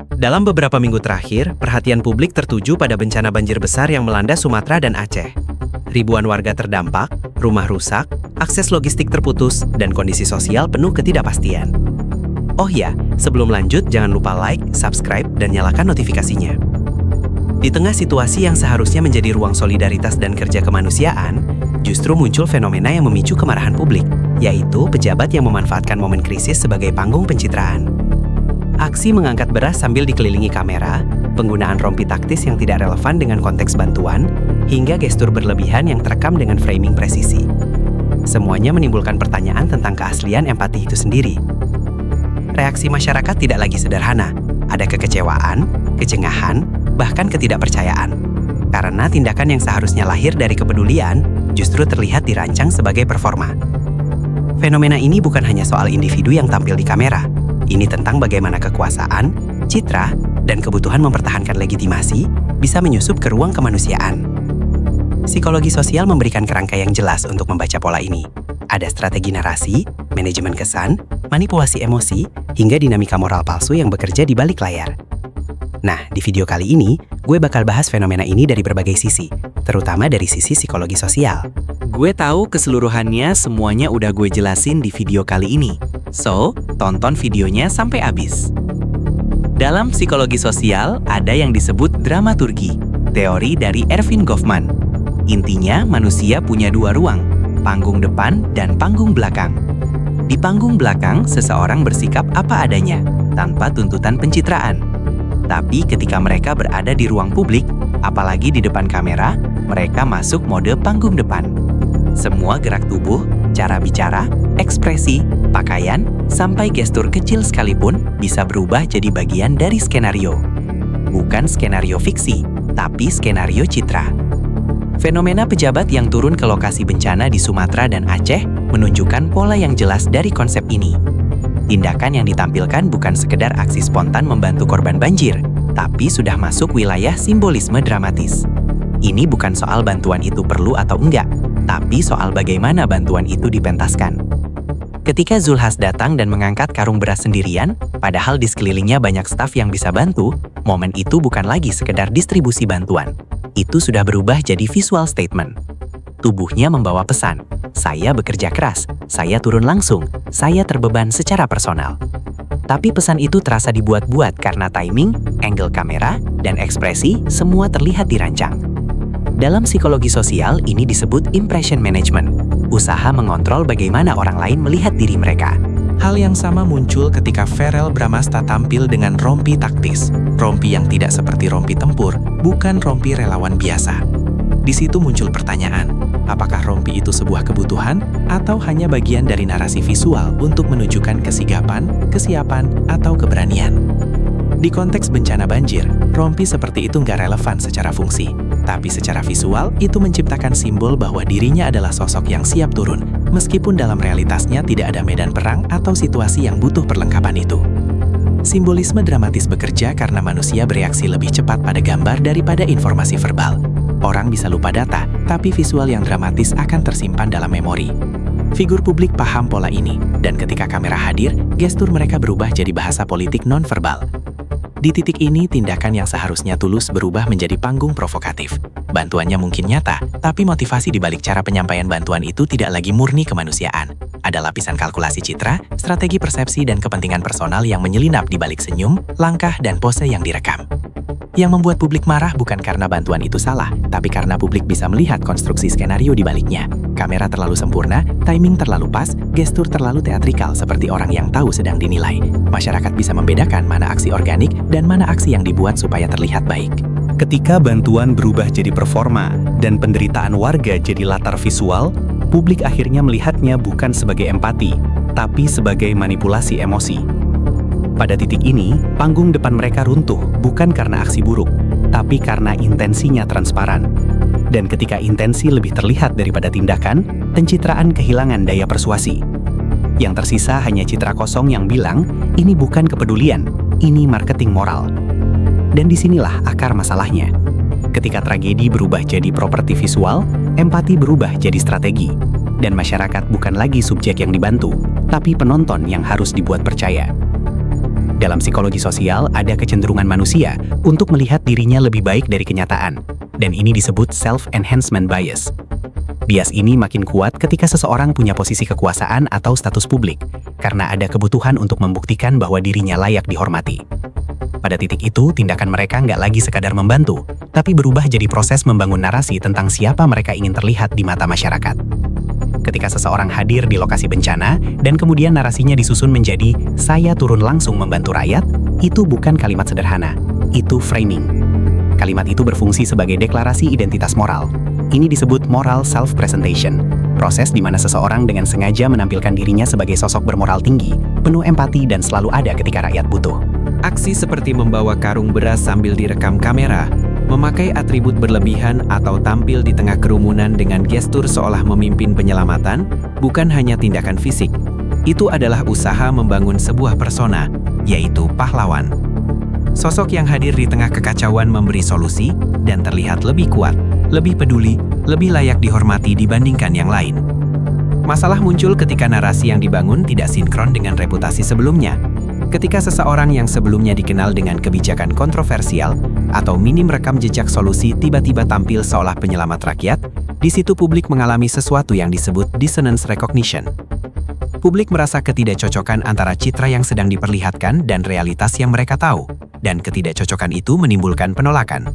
Dalam beberapa minggu terakhir, perhatian publik tertuju pada bencana banjir besar yang melanda Sumatera dan Aceh. Ribuan warga terdampak, rumah rusak, akses logistik terputus, dan kondisi sosial penuh ketidakpastian. Oh ya, sebelum lanjut jangan lupa like, subscribe, dan nyalakan notifikasinya. Di tengah situasi yang seharusnya menjadi ruang solidaritas dan kerja kemanusiaan, justru muncul fenomena yang memicu kemarahan publik, yaitu pejabat yang memanfaatkan momen krisis sebagai panggung pencitraan. Aksi mengangkat beras sambil dikelilingi kamera, penggunaan rompi taktis yang tidak relevan dengan konteks bantuan, hingga gestur berlebihan yang terekam dengan framing presisi. Semuanya menimbulkan pertanyaan tentang keaslian empati itu sendiri. Reaksi masyarakat tidak lagi sederhana. Ada kekecewaan, kejengahan, bahkan ketidakpercayaan. Karena tindakan yang seharusnya lahir dari kepedulian justru terlihat dirancang sebagai performa. Fenomena ini bukan hanya soal individu yang tampil di kamera. Ini tentang bagaimana kekuasaan, citra, dan kebutuhan mempertahankan legitimasi bisa menyusup ke ruang kemanusiaan. Psikologi sosial memberikan kerangka yang jelas untuk membaca pola ini. Ada strategi narasi, manajemen kesan, manipulasi emosi, hingga dinamika moral palsu yang bekerja di balik layar. Nah, di video kali ini, gue bakal bahas fenomena ini dari berbagai sisi, terutama dari sisi psikologi sosial. Gue tahu keseluruhannya semuanya udah gue jelasin di video kali ini. So, tonton videonya sampai habis. Dalam psikologi sosial, ada yang disebut dramaturgi, teori dari Erving Goffman. Intinya, manusia punya dua ruang, panggung depan dan panggung belakang. Di panggung belakang, seseorang bersikap apa adanya, tanpa tuntutan pencitraan. Tapi ketika mereka berada di ruang publik, apalagi di depan kamera, mereka masuk mode panggung depan. Semua gerak tubuh, cara bicara, ekspresi, pakaian, sampai gestur kecil sekalipun bisa berubah jadi bagian dari skenario. Bukan skenario fiksi, tapi skenario citra. Fenomena pejabat yang turun ke lokasi bencana di Sumatera dan Aceh menunjukkan pola yang jelas dari konsep ini. Tindakan yang ditampilkan bukan sekedar aksi spontan membantu korban banjir, tapi sudah masuk wilayah simbolisme dramatis. Ini bukan soal bantuan itu perlu atau enggak, tapi soal bagaimana bantuan itu dipentaskan. Ketika Zulhas datang dan mengangkat karung beras sendirian, padahal di sekelilingnya banyak staf yang bisa bantu, momen itu bukan lagi sekedar distribusi bantuan. Itu sudah berubah jadi visual statement. Tubuhnya membawa pesan, saya bekerja keras, saya turun langsung, saya terbeban secara personal. Tapi pesan itu terasa dibuat-buat karena timing, angle kamera, dan ekspresi semua terlihat dirancang. Dalam psikologi sosial, ini disebut impression management, usaha mengontrol bagaimana orang lain melihat diri mereka. Hal yang sama muncul ketika Verrell Bramasta tampil dengan rompi taktis, rompi yang tidak seperti rompi tempur, bukan rompi relawan biasa. Di situ muncul pertanyaan, apakah rompi itu sebuah kebutuhan atau hanya bagian dari narasi visual untuk menunjukkan kesigapan, kesiapan, atau keberanian? Di konteks bencana banjir, rompi seperti itu nggak relevan secara fungsi. Tapi secara visual, itu menciptakan simbol bahwa dirinya adalah sosok yang siap turun, meskipun dalam realitasnya tidak ada medan perang atau situasi yang butuh perlengkapan itu. Simbolisme dramatis bekerja karena manusia bereaksi lebih cepat pada gambar daripada informasi verbal. Orang bisa lupa data, tapi visual yang dramatis akan tersimpan dalam memori. Figur publik paham pola ini, dan ketika kamera hadir, gestur mereka berubah jadi bahasa politik non-verbal. Di titik ini, tindakan yang seharusnya tulus berubah menjadi panggung provokatif. Bantuannya mungkin nyata, tapi motivasi di balik cara penyampaian bantuan itu tidak lagi murni kemanusiaan. Ada lapisan kalkulasi citra, strategi persepsi, dan kepentingan personal yang menyelinap di balik senyum, langkah, dan pose yang direkam. Yang membuat publik marah bukan karena bantuan itu salah, tapi karena publik bisa melihat konstruksi skenario di baliknya. Kamera terlalu sempurna, timing terlalu pas, gestur terlalu teatrikal seperti orang yang tahu sedang dinilai. Masyarakat bisa membedakan mana aksi organik dan mana aksi yang dibuat supaya terlihat baik. Ketika bantuan berubah jadi performa dan penderitaan warga jadi latar visual, publik akhirnya melihatnya bukan sebagai empati, tapi sebagai manipulasi emosi. Pada titik ini, panggung depan mereka runtuh bukan karena aksi buruk, tapi karena intensinya transparan. Dan ketika intensi lebih terlihat daripada tindakan, pencitraan kehilangan daya persuasi. Yang tersisa hanya citra kosong yang bilang, ini bukan kepedulian, ini marketing moral. Dan disinilah akar masalahnya. Ketika tragedi berubah jadi properti visual, empati berubah jadi strategi. Dan masyarakat bukan lagi subjek yang dibantu, tapi penonton yang harus dibuat percaya. Dalam psikologi sosial, ada kecenderungan manusia untuk melihat dirinya lebih baik dari kenyataan, dan ini disebut self-enhancement bias. Bias ini makin kuat ketika seseorang punya posisi kekuasaan atau status publik, karena ada kebutuhan untuk membuktikan bahwa dirinya layak dihormati. Pada titik itu, tindakan mereka nggak lagi sekadar membantu, tapi berubah jadi proses membangun narasi tentang siapa mereka ingin terlihat di mata masyarakat. Ketika seseorang hadir di lokasi bencana, dan kemudian narasinya disusun menjadi "saya turun langsung membantu rakyat", itu bukan kalimat sederhana, itu framing. Kalimat itu berfungsi sebagai deklarasi identitas moral. Ini disebut moral self-presentation, proses di mana seseorang dengan sengaja menampilkan dirinya sebagai sosok bermoral tinggi, penuh empati dan selalu ada ketika rakyat butuh. Aksi seperti membawa karung beras sambil direkam kamera, memakai atribut berlebihan atau tampil di tengah kerumunan dengan gestur seolah memimpin penyelamatan, bukan hanya tindakan fisik. Itu adalah usaha membangun sebuah persona, yaitu pahlawan. Sosok yang hadir di tengah kekacauan memberi solusi dan terlihat lebih kuat, lebih peduli, lebih layak dihormati dibandingkan yang lain. Masalah muncul ketika narasi yang dibangun tidak sinkron dengan reputasi sebelumnya. Ketika seseorang yang sebelumnya dikenal dengan kebijakan kontroversial atau minim rekam jejak solusi tiba-tiba tampil seolah penyelamat rakyat, di situ publik mengalami sesuatu yang disebut dissonance recognition. Publik merasa ketidakcocokan antara citra yang sedang diperlihatkan dan realitas yang mereka tahu, dan ketidakcocokan itu menimbulkan penolakan.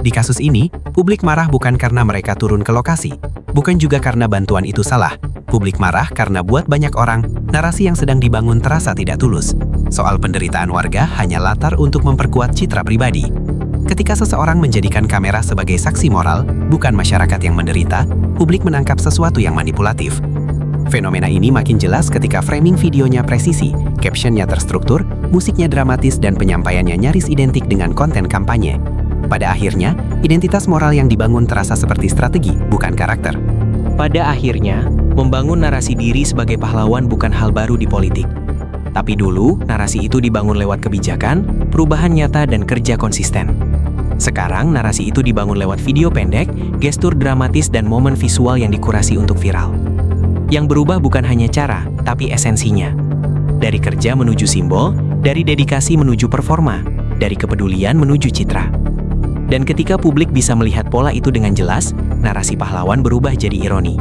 Di kasus ini, publik marah bukan karena mereka turun ke lokasi, bukan juga karena bantuan itu salah. Publik marah karena buat banyak orang, narasi yang sedang dibangun terasa tidak tulus. Soal penderitaan warga hanya latar untuk memperkuat citra pribadi. Ketika seseorang menjadikan kamera sebagai saksi moral, bukan masyarakat yang menderita, publik menangkap sesuatu yang manipulatif. Fenomena ini makin jelas ketika framing videonya presisi, captionnya terstruktur, musiknya dramatis dan penyampaiannya nyaris identik dengan konten kampanye. Pada akhirnya, identitas moral yang dibangun terasa seperti strategi, bukan karakter. Pada akhirnya, membangun narasi diri sebagai pahlawan bukan hal baru di politik. Tapi dulu, narasi itu dibangun lewat kebijakan, perubahan nyata dan kerja konsisten. Sekarang, narasi itu dibangun lewat video pendek, gestur dramatis dan momen visual yang dikurasi untuk viral. Yang berubah bukan hanya cara, tapi esensinya. Dari kerja menuju simbol, dari dedikasi menuju performa, dari kepedulian menuju citra. Dan ketika publik bisa melihat pola itu dengan jelas, narasi pahlawan berubah jadi ironi.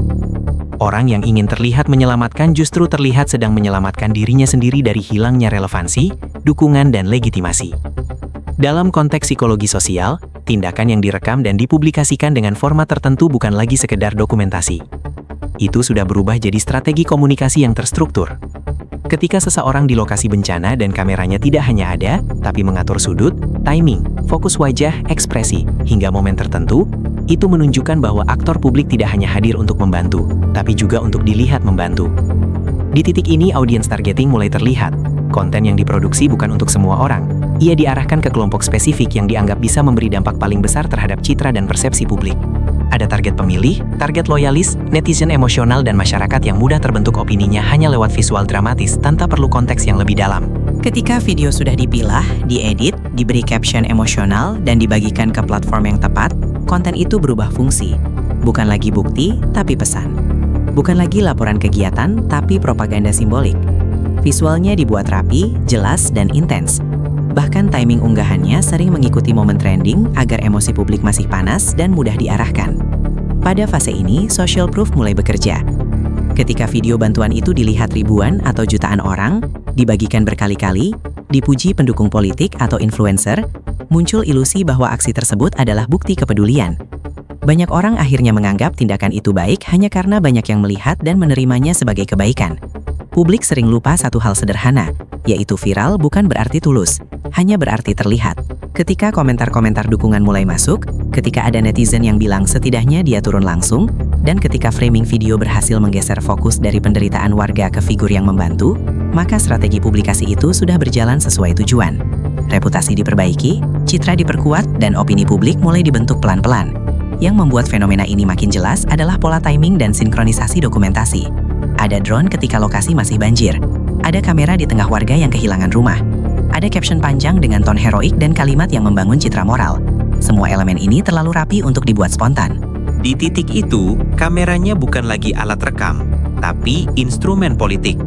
Orang yang ingin terlihat menyelamatkan justru terlihat sedang menyelamatkan dirinya sendiri dari hilangnya relevansi, dukungan, dan legitimasi. Dalam konteks psikologi sosial, tindakan yang direkam dan dipublikasikan dengan format tertentu bukan lagi sekedar dokumentasi. Itu sudah berubah jadi strategi komunikasi yang terstruktur. Ketika seseorang di lokasi bencana dan kameranya tidak hanya ada, tapi mengatur sudut, timing, fokus wajah, ekspresi, hingga momen tertentu, itu menunjukkan bahwa aktor publik tidak hanya hadir untuk membantu, tapi juga untuk dilihat membantu. Di titik ini audience targeting mulai terlihat. Konten yang diproduksi bukan untuk semua orang. Ia diarahkan ke kelompok spesifik yang dianggap bisa memberi dampak paling besar terhadap citra dan persepsi publik. Ada target pemilih, target loyalis, netizen emosional dan masyarakat yang mudah terbentuk opininya hanya lewat visual dramatis tanpa perlu konteks yang lebih dalam. Ketika video sudah dipilah, diedit, diberi caption emosional, dan dibagikan ke platform yang tepat, konten itu berubah fungsi. Bukan lagi bukti, tapi pesan. Bukan lagi laporan kegiatan, tapi propaganda simbolik. Visualnya dibuat rapi, jelas, dan intens. Bahkan timing unggahannya sering mengikuti momen trending agar emosi publik masih panas dan mudah diarahkan. Pada fase ini, social proof mulai bekerja. Ketika video bantuan itu dilihat ribuan atau jutaan orang, dibagikan berkali-kali, dipuji pendukung politik atau influencer, muncul ilusi bahwa aksi tersebut adalah bukti kepedulian. Banyak orang akhirnya menganggap tindakan itu baik hanya karena banyak yang melihat dan menerimanya sebagai kebaikan. Publik sering lupa satu hal sederhana, yaitu viral bukan berarti tulus, hanya berarti terlihat. Ketika komentar-komentar dukungan mulai masuk, ketika ada netizen yang bilang setidaknya dia turun langsung, dan ketika framing video berhasil menggeser fokus dari penderitaan warga ke figur yang membantu, maka strategi publikasi itu sudah berjalan sesuai tujuan. Reputasi diperbaiki, citra diperkuat, dan opini publik mulai dibentuk pelan-pelan. Yang membuat fenomena ini makin jelas adalah pola timing dan sinkronisasi dokumentasi. Ada drone ketika lokasi masih banjir. Ada kamera di tengah warga yang kehilangan rumah. Ada caption panjang dengan ton heroik dan kalimat yang membangun citra moral. Semua elemen ini terlalu rapi untuk dibuat spontan. Di titik itu, kameranya bukan lagi alat rekam, tapi instrumen politik.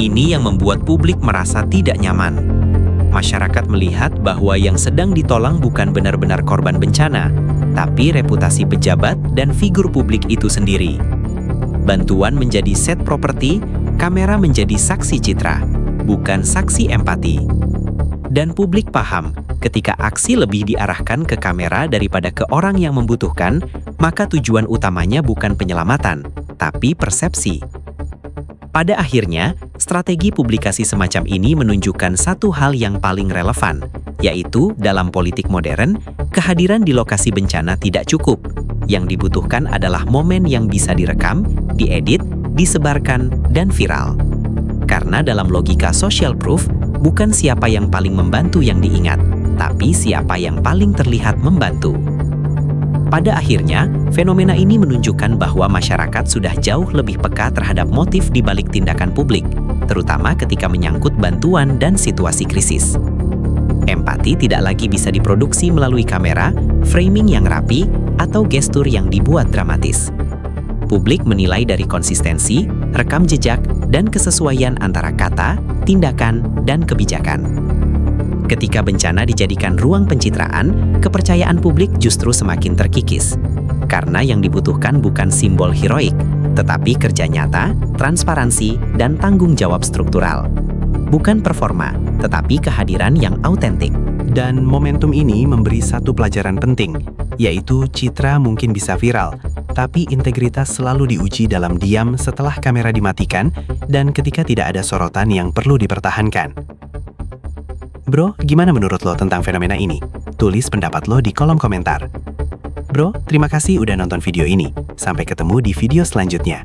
Ini yang membuat publik merasa tidak nyaman. Masyarakat melihat bahwa yang sedang ditolong bukan benar-benar korban bencana, tapi reputasi pejabat dan figur publik itu sendiri. Bantuan menjadi set properti, kamera menjadi saksi citra, bukan saksi empati. Dan publik paham, ketika aksi lebih diarahkan ke kamera daripada ke orang yang membutuhkan, maka tujuan utamanya bukan penyelamatan, tapi persepsi. Pada akhirnya, strategi publikasi semacam ini menunjukkan satu hal yang paling relevan, yaitu dalam politik modern, kehadiran di lokasi bencana tidak cukup. Yang dibutuhkan adalah momen yang bisa direkam, diedit, disebarkan, dan viral. Karena dalam logika social proof, bukan siapa yang paling membantu yang diingat, tapi siapa yang paling terlihat membantu. Pada akhirnya, fenomena ini menunjukkan bahwa masyarakat sudah jauh lebih peka terhadap motif di balik tindakan publik, terutama ketika menyangkut bantuan dan situasi krisis. Empati tidak lagi bisa diproduksi melalui kamera, framing yang rapi, atau gestur yang dibuat dramatis. Publik menilai dari konsistensi, rekam jejak, dan kesesuaian antara kata, tindakan, dan kebijakan. Ketika bencana dijadikan ruang pencitraan, kepercayaan publik justru semakin terkikis. Karena yang dibutuhkan bukan simbol heroik, tetapi kerja nyata, transparansi, dan tanggung jawab struktural. Bukan performa, tetapi kehadiran yang autentik. Dan momentum ini memberi satu pelajaran penting, yaitu citra mungkin bisa viral, tapi integritas selalu diuji dalam diam setelah kamera dimatikan dan ketika tidak ada sorotan yang perlu dipertahankan. Bro, gimana menurut lo tentang fenomena ini? Tulis pendapat lo di kolom komentar. Bro, terima kasih udah nonton video ini. Sampai ketemu di video selanjutnya.